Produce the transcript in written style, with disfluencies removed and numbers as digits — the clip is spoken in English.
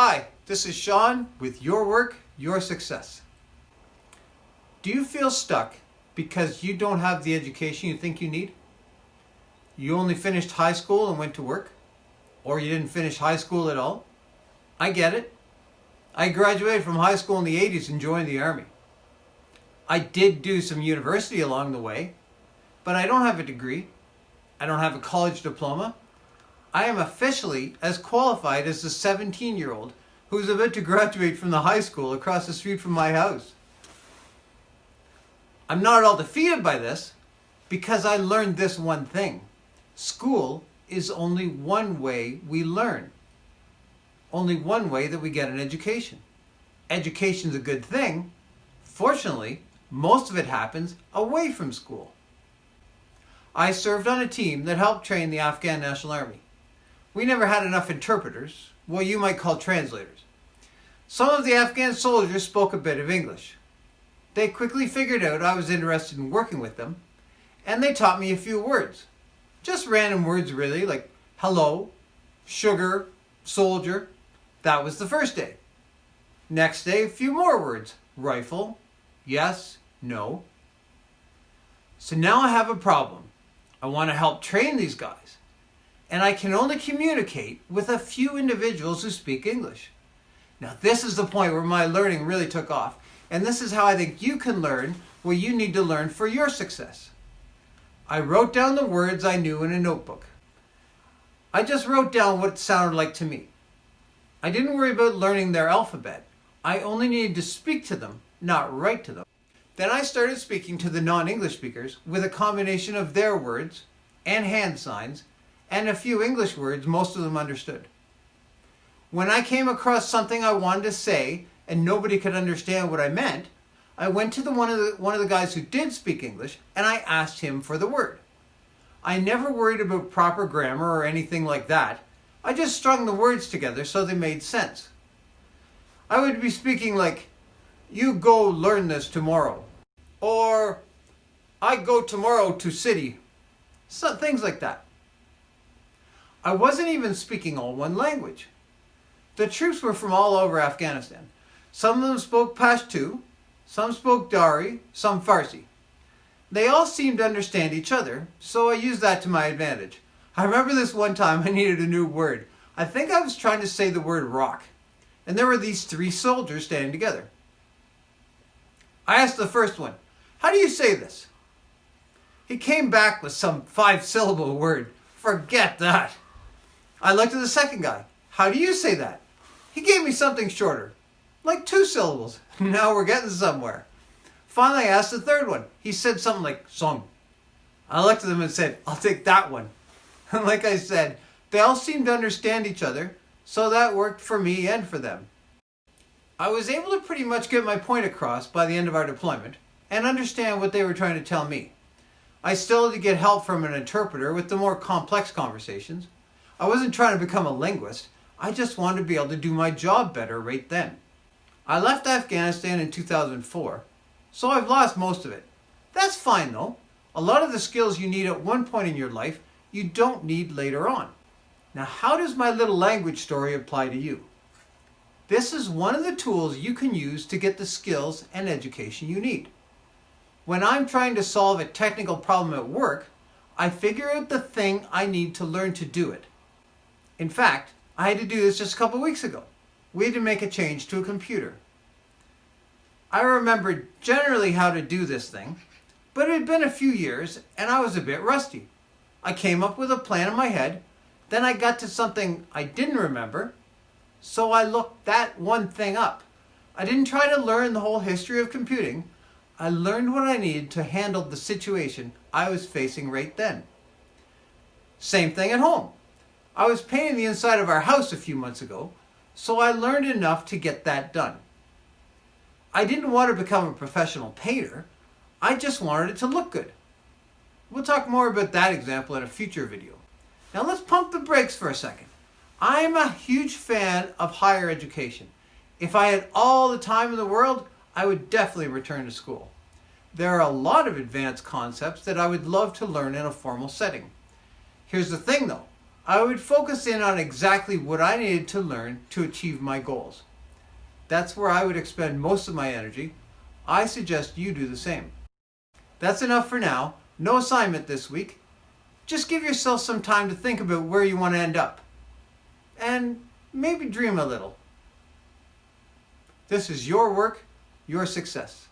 Hi, this is Sean with Your Work, Your Success. Do you feel stuck because you don't have the education you think you need? You only finished high school and went to work? Or you didn't finish high school at all? I get it. I graduated from high school in the 80s and joined the Army. I did do some university along the way, but I don't have a degree. I don't have a college diploma. I am officially as qualified as the 17-year-old who's about to graduate from the high school across the street from my house. I'm not at all defeated by this because I learned this one thing. School is only one way we learn. Only one way that we get an education. Education's a good thing. Fortunately, most of it happens away from school. I served on a team that helped train the Afghan National Army. We never had enough interpreters, what you might call translators. Some of the Afghan soldiers spoke a bit of English. They quickly figured out I was interested in working with them, and they taught me a few words. Just random words really, like hello, sugar, soldier. That was the first day. Next day, a few more words. Rifle, yes, no. So now I have a problem. I want to help train these guys. And I can only communicate with a few individuals who speak English. Now this is the point where my learning really took off. And this is how I think you can learn what you need to learn for your success. I wrote down the words I knew in a notebook. I just wrote down what it sounded like to me. I didn't worry about learning their alphabet. I only needed to speak to them, not write to them. Then I started speaking to the non-English speakers with a combination of their words and hand signs and a few English words most of them understood. When I came across something I wanted to say and nobody could understand what I meant, I went to one of the guys who did speak English and I asked him for the word. I never worried about proper grammar or anything like that. I just strung the words together so they made sense. I would be speaking like, you go learn this tomorrow. Or, I go tomorrow to city. So, things like that. I wasn't even speaking all one language. The troops were from all over Afghanistan. Some of them spoke Pashto, some spoke Dari, some Farsi. They all seemed to understand each other, so I used that to my advantage. I remember this one time I needed a new word. I think I was trying to say the word rock. And there were these three soldiers standing together. I asked the first one, how do you say this? He came back with some 5-syllable word. Forget that. I looked at the second guy. How do you say that? He gave me something shorter, like 2 syllables. Now we're getting somewhere. Finally, I asked the third one. He said something like, song. I looked at them and said, I'll take that one. And like I said, they all seemed to understand each other, so that worked for me and for them. I was able to pretty much get my point across by the end of our deployment and understand what they were trying to tell me. I still had to get help from an interpreter with the more complex conversations. I wasn't trying to become a linguist. I just wanted to be able to do my job better right then. I left Afghanistan in 2004, so I've lost most of it. That's fine though. A lot of the skills you need at one point in your life, you don't need later on. Now, how does my little language story apply to you? This is one of the tools you can use to get the skills and education you need. When I'm trying to solve a technical problem at work, I figure out the thing I need to learn to do it. In fact, I had to do this just a couple weeks ago. We had to make a change to a computer. I remembered generally how to do this thing, but it had been a few years and I was a bit rusty. I came up with a plan in my head, then I got to something I didn't remember, so I looked that one thing up. I didn't try to learn the whole history of computing. I learned what I needed to handle the situation I was facing right then. Same thing at home. I was painting the inside of our house a few months ago, so I learned enough to get that done. I didn't want to become a professional painter. I just wanted it to look good. We'll talk more about that example in a future video. Now let's pump the brakes for a second. I'm a huge fan of higher education. If I had all the time in the world, I would definitely return to school. There are a lot of advanced concepts that I would love to learn in a formal setting. Here's the thing though, I would focus in on exactly what I needed to learn to achieve my goals. That's where I would expend most of my energy. I suggest you do the same. That's enough for now. No assignment this week. Just give yourself some time to think about where you want to end up. And maybe dream a little. This is your work, your success.